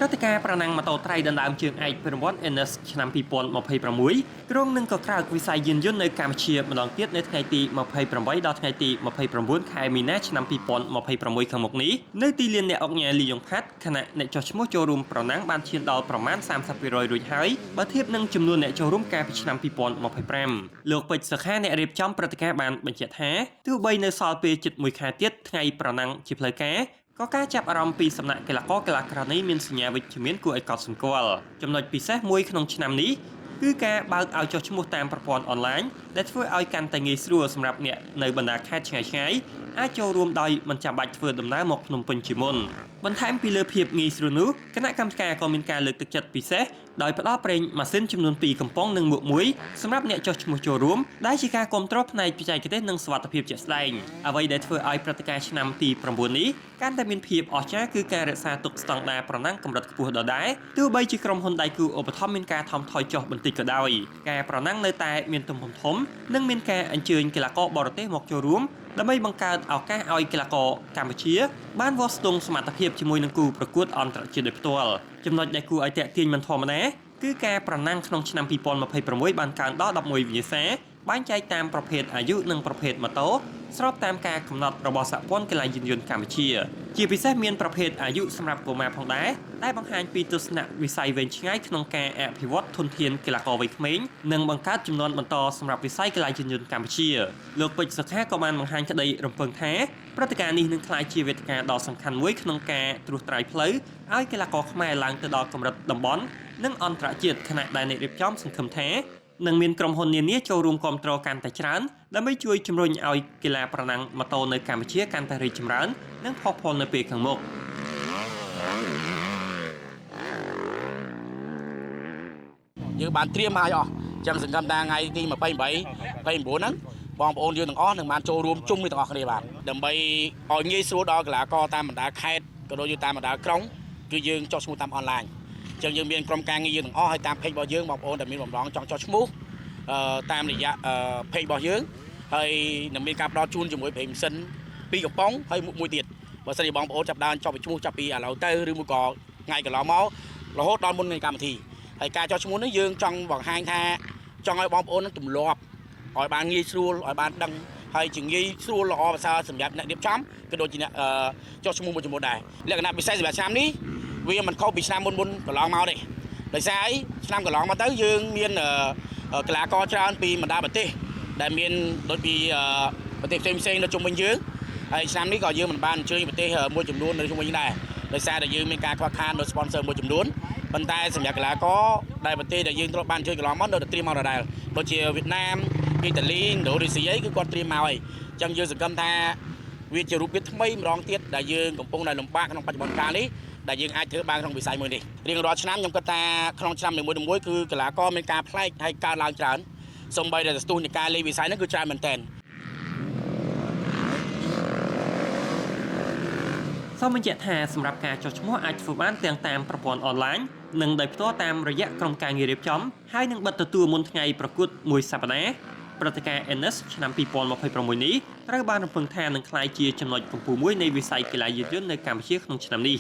ព្រឹត្តិការណ៍ប្រណាំងម៉ូតូត្រីដណ្ដើមជើងឯកប្រវត្តិ NS ឆ្នាំ2026ក្រុងនឹងក៏ក្រើកវិស័យយានយន្តនៅកម្ពុជាម្ដងទៀតនៅថ្ងៃទី28ដល់ថ្ងៃទី29ខែមីនាឆ្នាំ2026ខាងមុខនេះនៅទីលានអ្នកអង្គការលីយ៉ុងផាត់ខណៈអ្នកចុះឈ្មោះចូលរួមប្រណាំងបានឈានដល់ប្រមាណ 30% រួចហើយបើធៀបនឹងចំនួនអ្នកចូលរួមកាលពីឆ្នាំ2025លោកពេជ្រសុខាអ្នករៀបចំព្រឹត្តិការណ៍បានបញ្ជាក់ថាទោះបីនៅសល់ពេលជិត1ខែទៀតថ្ងៃប្រណាំងជាផ្លូវការក៏ការចាប់អារម្មណ៍ពីសំណាក់កីឡាករកីឡាក្រនេះមានសញ្ញាវិជ្ជមានគួរឲ្យកត់សម្គាល់ចំណុចពិសេសមួយក្នុងឆ្នាំនេះគឺការបើកឲ្យចុះឈ្មោះតាមប្រព័ន្ធអនឡាញដែលធ្វើឲ្យកាន់តែងាយស្រួលសម្រាប់អ្នកនៅបណ្ដាខេត្តឆ្ងាយៗអាចចូលរួមដោយមិនចាំបាច់ធ្វើដំណើរមកភ្នំពេញជាមុនបន្ថែមពីលើភាពងាយស្រួលនោះគណៈកម្មការក៏មានការលើកទឹកចិត្តពិសេសដោយផ្ដល់ប្រេងម៉ាស៊ីនចំនួន2កំប៉ុងនិងមួកមួយសម្រាប់អ្នកចុះឈ្មោះចូលរួមដែលជាការគ្រប់គ្រងផ្នែកបច្ចេកទេសនិងសុវត្ថិភាពជាក់ស្ដែងអ្វីដែលធ្វើឲ្យព្រឹត្តិការណ៍ឆ្នាំទី9នេះកាន់តែមានភាពអស្ចារ្យគឺការរក្សាទុកស្តង់ដារប្រណាំងកម្រិតខ្ពស់ដដែលទោះបីជាក្រុមហ៊ុនដៃគូឧបត្ថម្ភមានការថមថយចុះបន្តិចក៏ដោយការប្រណាំងនៅតែមានទំហំធំនិងមានការអញ្ជើញកីឡាករបរទេសមកចូលរួមដើម្បីបង្កើតឱកាសឲ្យកីឡាករកម្ពុជាបានវាស់ស្ទង់សមត្ថភាពជាមួយនឹងគូប្រកួតអន្តរជាតិដោយផ្ទាល់ចំណុចដែលគួរឲ្យទាក់ទាញមិនធម្មតាគឺការប្រណាំងក្នុងឆ្នាំ2026បានកើនដល់11វិញ្ញាសាបែងចែកតាមប្រភេទអាយុនិងប្រភេទម៉ូតូស្របតាមការកំណត់របស់សហព័ន្ធកីឡាយានយន្តកម្ពុជាជាពិសេសមានប្រភេទអាយុសម្រាប់កុមារផងដែរដែលបង្ហាញពីទស្សនវិស័យវែងឆ្ងាយក្នុងការអភិវឌ្ឍធនធានកីឡាករវ័យក្មេងនិងបង្កើតចំនួនបន្តសម្រាប់វិស័យកីឡាយានយន្តកម្ពុជាលោកពេជ្រសុខាក៏បានបង្ហាញក្តីរំពឹងថាព្រឹត្តិការណ៍នេះនឹងក្លាយជាវេទិកាដ៏សំខាន់មួយក្នុងការត្រួសត្រាយផ្លូវឲ្យកីឡាករខ្មែរឡើងទៅដល់កម្រិតតំបន់និងអន្តរជាតិខណៈដែលអ្នករៀបចំសង្ឃឹមថានឹងមានក្រុមហ៊ុននានាចូលរួមគាំទ្រកាន់តែច្រើនដើម្បីជួយជំរុញឲ្យកីឡាប្រណាំងម៉ូតូនៅកម្ពុជាកាន់តែរីកចម្រើននិងផុសផុលនៅពេលខាងមុខយើងបានត្រៀមឲ្យអស់អញ្ចឹងសង្ឃឹមថាថ្ងៃទី28 29ហ្នឹងបងប្អូនយើងទាំងអស់នឹងបានចូលរួមជុំគ្នាទាំងអស់គ្នាបាទដើម្បីឲ្យងាយស្រួលដល់កីឡាករតាមបណ្ដាខេត្តក៏ដូចជាតាមបណ្ដាក្រុងគឺយើងចុះឈ្មោះតាមអនឡាញអញ្ចឹងយើងមានក្រុមការងារយើងទាំងអស់ហើយតាម page របស់យើងបងប្អូនដែលមានបំណងចង់ចុះឈ្មោះតាមរយៈ page របស់យើងហើយនឹងមានការផ្ដល់ជូនជាមួយប្រេងម៉ាស៊ីន2កំប៉ុងហើយមួយទៀតបើសិនជាបងប្អូនចាប់ដើមចុះឈ្មោះចាប់ពីឥឡូវទៅឬមួយក៏ថ្ងៃកន្លងមករហូតដល់មុននៃកម្មវិធីហើយការចុះឈ្មោះនេះយើងចង់បង្ហាញថាចង់ឲ្យបងប្អូននឹងទម្លាប់ឲ្យបានងាយស្រួលឲ្យបានដឹងហើយជាងាយស្រួលល្អប្រសើរសម្រាប់អ្នករៀបចំក៏ដូចជាអ្នកចុះឈ្មោះមួយជាមួយដែរលក្ខណៈពិសេសសម្រាប់ឆ្នាំនេះវាមិនខុសពីឆ្នាំមុនកន្លងមកទេដោយសារឆ្នាំកន្លងមកទៅយើងមានកីឡាករច្រើនពីបណ្ដាប្រទេសដែលមានដូចពីប្រទេសផ្សេងៗនៅជុំវិញយើងហើយឆ្នាំនេះក៏យើងមិនបានអញ្ជើញប្រទេសមួយចំនួននៅជុំវិញដែរដោយសារតែយើងមានការខ្វះខាតនៅ sponsor មួយចំនួនប៉ុន្តែសម្រាប់កីឡាករដែលប្រទេសដែលយើងត្រូវបានអញ្ជើញកន្លងមកនៅតែត្រៀមមកដដែលដូចជាវៀតណាមអ៊ីតាលីឥណ្ឌូនេស៊ីអីគឺគាត់ត្រៀមមកហើយអញ្ចឹងយើងសង្ឃឹមថាវាជារូបភាពថ្មីម្ដងទៀតដែលយើងកំពុងតែលំបាកក្នុងបច្ចុប្បន្នកាលនេះដែលយើងអាចធ្វើបានក្នុងវិស័យមួយនេះរៀងរាល់ឆ្នាំខ្ញុំគិតថាក្នុងឆ្នាំនីមួយៗគឺកីឡាករមានការប្លែកហើយកើនឡើងច្រើនសូម្បីតែស្ទូចនៃការលេងវិស័យហ្នឹងគឺច្រើនមែនទែនសូមបញ្ជាក់ថាសម្រាប់ការចុះឈ្មោះអាចធ្វើបានទាំងតាមប្រព័ន្ធអនឡាញនិងដោយផ្ទាល់តាមរយៈក្រុមការងាររៀបចំហើយនឹងបិទទទួលមុនថ្ងៃប្រកួតមួយសប្តាហ៍ព្រឹត្តិការណ៍ NS ឆ្នាំ2026នេះត្រូវបានរំពឹងថានឹងក្លាយជាចំណុចកំពូលមួយនៃវិស័យកីឡាយានយន្តនៅកម្ពុជាក្នុងឆ្នាំនេះ